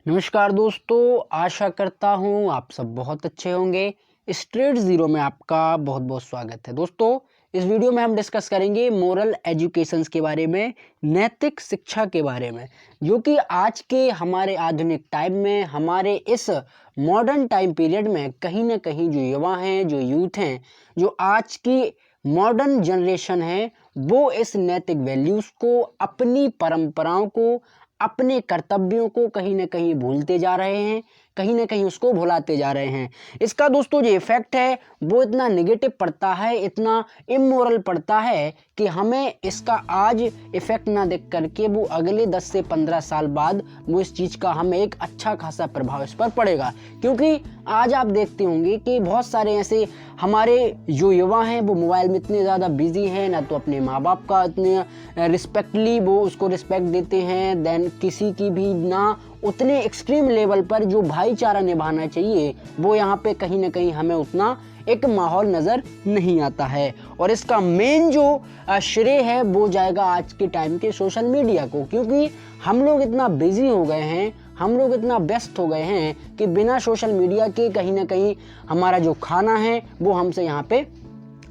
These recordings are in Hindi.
नमस्कार दोस्तों, आशा करता हूँ आप सब बहुत अच्छे होंगे। स्ट्रेट ज़ीरो में आपका बहुत बहुत स्वागत है। दोस्तों, इस वीडियो में हम डिस्कस करेंगे मोरल एजुकेशंस के बारे में, नैतिक शिक्षा के बारे में, जो कि आज के हमारे आधुनिक टाइम में, हमारे इस मॉडर्न टाइम पीरियड में कहीं ना कहीं जो युवा हैं, जो यूथ हैं, जो आज की मॉडर्न जनरेशन है, वो इस नैतिक वैल्यूज़ को, अपनी परंपराओं को, अपने कर्तव्यों को कहीं न कहीं भूलते जा रहे हैं, कहीं न कहीं उसको भुलाते जा रहे हैं। इसका दोस्तों जो इफ़ेक्ट है वो इतना नेगेटिव पड़ता है, इतना इमोरल पड़ता है कि हमें इसका आज इफ़ेक्ट ना देख कर के वो अगले 10 से 15 साल बाद वो इस चीज़ का हमें एक अच्छा खासा प्रभाव इस पर पड़ेगा। क्योंकि आज आप देखते होंगे कि बहुत सारे ऐसे हमारे जो युवा हैं वो मोबाइल में इतने ज़्यादा बिज़ी हैं, ना तो अपने माँ-बाप का इतने रिस्पेक्टली वो उसको रिस्पेक्ट देते हैं, देन किसी की भी ना उतने एक्सट्रीम लेवल पर जो भाईचारा निभाना चाहिए वो यहाँ पे कहीं ना कहीं हमें उतना एक माहौल नज़र नहीं आता है। और इसका मेन जो श्रेय है वो जाएगा आज के टाइम के सोशल मीडिया को, क्योंकि हम लोग इतना बिजी हो गए हैं, हम लोग इतना व्यस्त हो गए हैं कि बिना सोशल मीडिया के कहीं ना कहीं हमारा जो खाना है वो हमसे यहाँ पे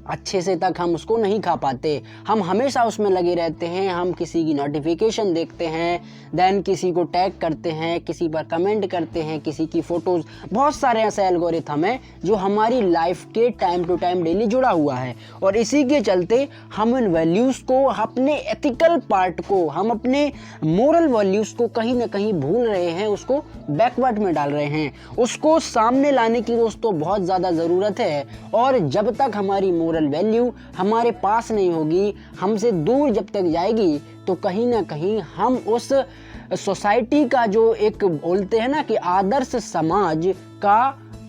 अच्छे से तक हम उसको नहीं खा पाते। हम हमेशा उसमें लगे रहते हैं, हम किसी की नोटिफिकेशन देखते हैं, देन किसी को टैग करते हैं, किसी पर कमेंट करते हैं, किसी की फ़ोटोज़, बहुत सारे ऐसे एल्गोरिथम हैं जो हमारी लाइफ के टाइम टू टाइम डेली जुड़ा हुआ है। और इसी के चलते हम इन वैल्यूज़ को, अपने एथिकल पार्ट को, हम अपने मोरल वैल्यूज़ को कहीं ना कहीं भूल रहे हैं, उसको बैकवर्ड में डाल रहे हैं। उसको सामने लाने की दोस्तों बहुत ज़्यादा ज़रूरत है। और जब तक हमारी मोरल वैल्यू हमारे पास नहीं होगी, हमसे दूर जब तक जाएगी, तो कहीं ना कहीं हम उस सोसाइटी का जो एक बोलते हैं ना कि आदर्श समाज का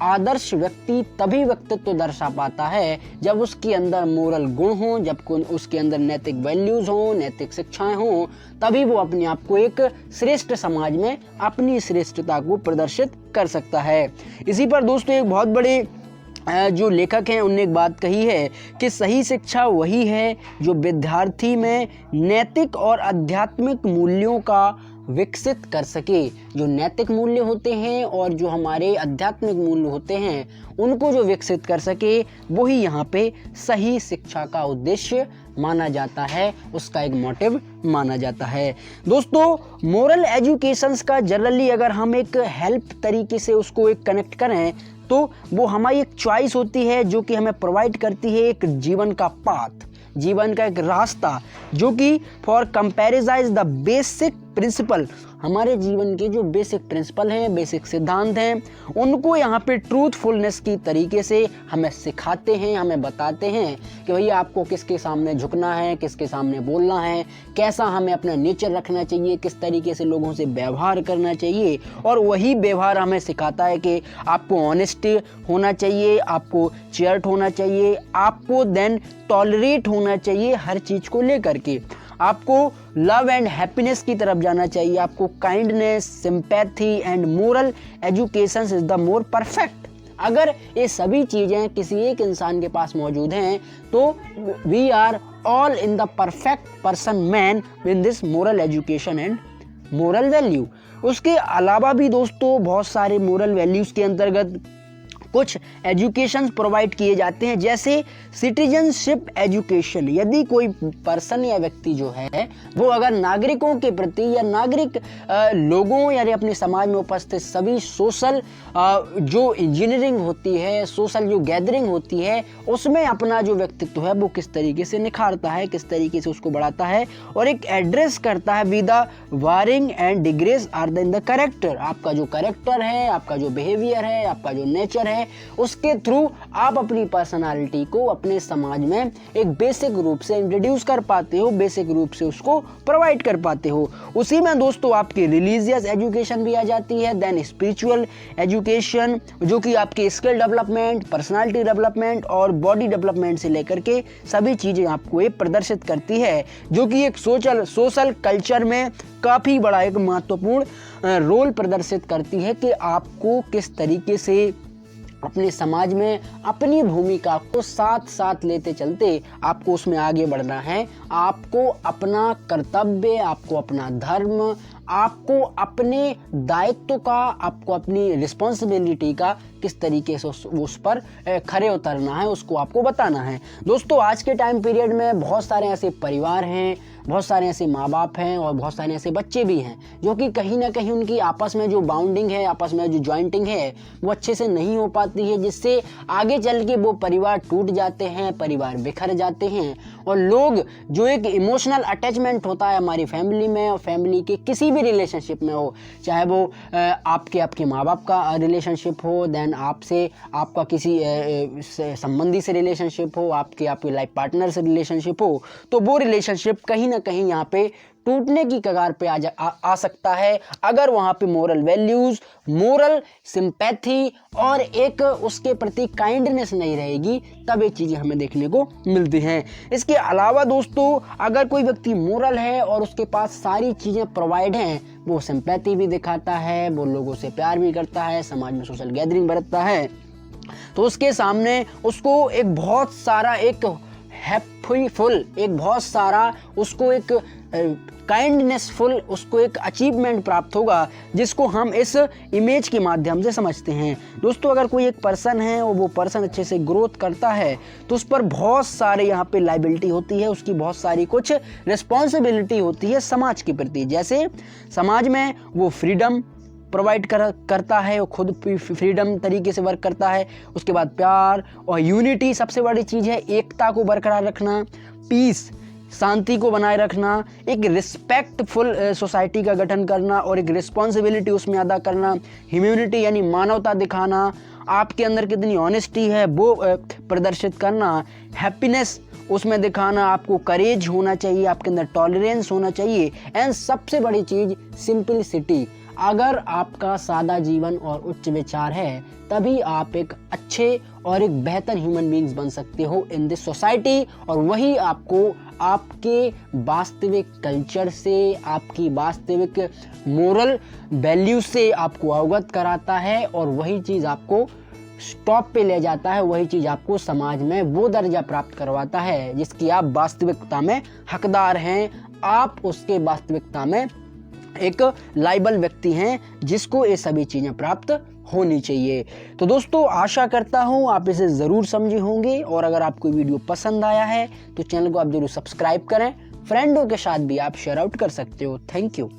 आदर्श व्यक्ति तभी व्यक्तित्व दर्शा पाता है जब उसके अंदर मोरल गुण हो, जब उसके अंदर नैतिक वैल्यूज हो, नैतिक शिक्षाएं हो, तभी वो अपने आप को एक श्रेष्ठ समाज में अपनी श्रेष्ठता को प्रदर्शित कर सकता है। इसी पर दोस्तों एक बहुत बड़े जो लेखक हैं उनने एक बात कही है कि सही शिक्षा वही है जो विद्यार्थी में नैतिक और आध्यात्मिक मूल्यों का विकसित कर सके। जो नैतिक मूल्य होते हैं और जो हमारे आध्यात्मिक मूल्य होते हैं उनको जो विकसित कर सके, वही यहाँ पे सही शिक्षा का उद्देश्य माना जाता है, उसका एक मोटिव माना जाता है। दोस्तों, मोरल एजुकेशंस का जनरली अगर हम एक हेल्प तरीके से उसको एक कनेक्ट करें तो वो हमारी एक चॉइस होती है जो कि हमें प्रोवाइड करती है एक जीवन का पाथ, जीवन का एक रास्ता, जो कि for comparison the basic principle, हमारे जीवन के जो बेसिक प्रिंसिपल हैं, बेसिक सिद्धांत हैं, उनको यहाँ पे ट्रूथफुलनेस की तरीके से हमें सिखाते हैं, हमें बताते हैं कि भैया आपको किसके सामने झुकना है, किसके सामने बोलना है, कैसा हमें अपना नेचर रखना चाहिए, किस तरीके से लोगों से व्यवहार करना चाहिए। और वही व्यवहार हमें सिखाता है कि आपको ऑनेस्ट होना चाहिए, आपको चेयर्ट होना चाहिए, आपको देन टॉलरेट होना चाहिए हर चीज़ को लेकर के, आपको लव एंड हैप्पीनेस की तरफ जाना चाहिए, आपको kindness, sympathy and moral education is the more perfect. अगर ये सभी चीज़ें किसी एक इंसान के पास मौजूद हैं तो we are all in the perfect person man in this moral education and moral value. उसके अलावा भी दोस्तों बहुत सारे मोरल वैल्यूज़ के अंतर्गत कुछ एजुकेशन प्रोवाइड किए जाते हैं, जैसे सिटीजनशिप एजुकेशन। यदि कोई पर्सन या व्यक्ति जो है वो अगर नागरिकों के प्रति या नागरिक लोगों या अपने समाज में उपस्थित सभी सोशल जो इंजीनियरिंग होती है, सोशल जो गैदरिंग होती है, उसमें अपना जो व्यक्तित्व है वो किस तरीके से निखारता है, किस तरीके से उसको बढ़ाता है और एक एड्रेस करता है with the warring and degrees are the in the character. आपका जो करेक्टर है, आपका जो बिहेवियर है, आपका जो नेचर है, उसके थ्रू आप अपनी पर्सनालिटी को अपने समाज में एक बेसिक रूप से इंट्रोड्यूस कर पाते हो, बेसिक रूप से उसको प्रोवाइड कर पाते हो। उसी में दोस्तों आपकी रिलीजियस एजुकेशन भी आ जाती है, देन स्पिरिचुअल एजुकेशन जो कि आपके स्किल डेवलपमेंट, पर्सनालिटी डेवलपमेंट और बॉडी डेवलपमेंट से लेकर के सभी चीज़ें आपको ये प्रदर्शित करती है, जो कि एक सोशल कल्चर में काफ़ी बड़ा एक महत्वपूर्ण रोल प्रदर्शित करती है कि आपको किस तरीके से अपने समाज में अपनी भूमिका को साथ साथ लेते चलते आपको उसमें आगे बढ़ना है। आपको अपना कर्तव्य, आपको अपना धर्म, आपको अपने दायित्व का, आपको अपनी रिस्पॉन्सिबिलिटी का किस तरीके से उस पर खरे उतरना है, उसको आपको बताना है। दोस्तों, आज के टाइम पीरियड में बहुत सारे ऐसे परिवार हैं, बहुत सारे ऐसे माँ बाप हैं और बहुत सारे ऐसे बच्चे भी हैं जो कि कहीं ना कहीं उनकी आपस में जो बाउंडिंग है, आपस में जो जॉइंटिंग है, वो अच्छे से नहीं हो पाती है, जिससे आगे चल के वो परिवार टूट जाते हैं, परिवार बिखर जाते हैं। और लोग जो एक इमोशनल अटैचमेंट होता है हमारी फैमिली में और फैमिली के किसी भी रिलेशनशिप में हो, चाहे वो आपके माँ बाप का रिलेशनशिप हो, देन आपसे आपका किसी संबंधी से रिलेशनशिप हो, आपके लाइफ पार्टनर से रिलेशनशिप हो, तो वो रिलेशनशिप कहीं ना कहीं यहाँ पे टूटने की कगार पे आ सकता है अगर वहाँ पे मोरल वैल्यूज़, मोरल सिंपैथी और एक उसके प्रति काइंडनेस नहीं रहेगी, तब ये चीज़ें हमें देखने को मिलती हैं। इसके अलावा दोस्तों, अगर कोई व्यक्ति मोरल है और उसके पास सारी चीज़ें प्रोवाइड हैं, वो सिंपैथी भी दिखाता है, वो लोगों से प्यार भी करता है, समाज में सोशल गैदरिंग बरतता है, तो उसके सामने उसको एक बहुत सारा एक हैप्पीफुल, एक बहुत सारा उसको एक काइंडनेसफुल, उसको एक अचीवमेंट प्राप्त होगा, जिसको हम इस इमेज के माध्यम से समझते हैं। दोस्तों, अगर कोई एक पर्सन है और वो पर्सन अच्छे से ग्रोथ करता है तो उस पर बहुत सारे यहाँ पे लाइबिलिटी होती है, उसकी बहुत सारी कुछ रिस्पॉन्सिबिलिटी होती है समाज के प्रति। जैसे समाज में वो फ्रीडम प्रोवाइड करता है, वो खुद फ्रीडम तरीके से वर्क करता है। उसके बाद प्यार और यूनिटी सबसे बड़ी चीज़ है, एकता को बरकरार रखना, पीस, शांति को बनाए रखना, एक रिस्पेक्टफुल सोसाइटी का गठन करना और एक रिस्पॉन्सिबिलिटी उसमें अदा करना, ह्यूमैनिटी यानी मानवता दिखाना, आपके अंदर कितनी ऑनेस्टी है वो प्रदर्शित करना, हैप्पीनेस उसमें दिखाना, आपको करेज होना चाहिए, आपके अंदर टॉलरेंस होना चाहिए, एंड सबसे बड़ी चीज़ सिंपलिसिटी। अगर आपका सादा जीवन और उच्च विचार है, तभी आप एक अच्छे और एक बेहतर ह्यूमन बीइंग्स बन सकते हो इन दिस सोसाइटी, और वही आपको आपके वास्तविक कल्चर से, आपकी वास्तविक मोरल वैल्यू से आपको अवगत कराता है, और वही चीज़ आपको स्टॉप पे ले जाता है, वही चीज़ आपको समाज में वो दर्जा प्राप्त करवाता है जिसकी आप वास्तविकता में हकदार हैं। आप उसके वास्तविकता में एक लायबल व्यक्ति हैं जिसको ये सभी चीज़ें प्राप्त होनी चाहिए। तो दोस्तों, आशा करता हूँ आप इसे ज़रूर समझे होंगे, और अगर आपको वीडियो पसंद आया है तो चैनल को आप जरूर सब्सक्राइब करें, फ्रेंडों के साथ भी आप शेयर आउट कर सकते हो। Thank you.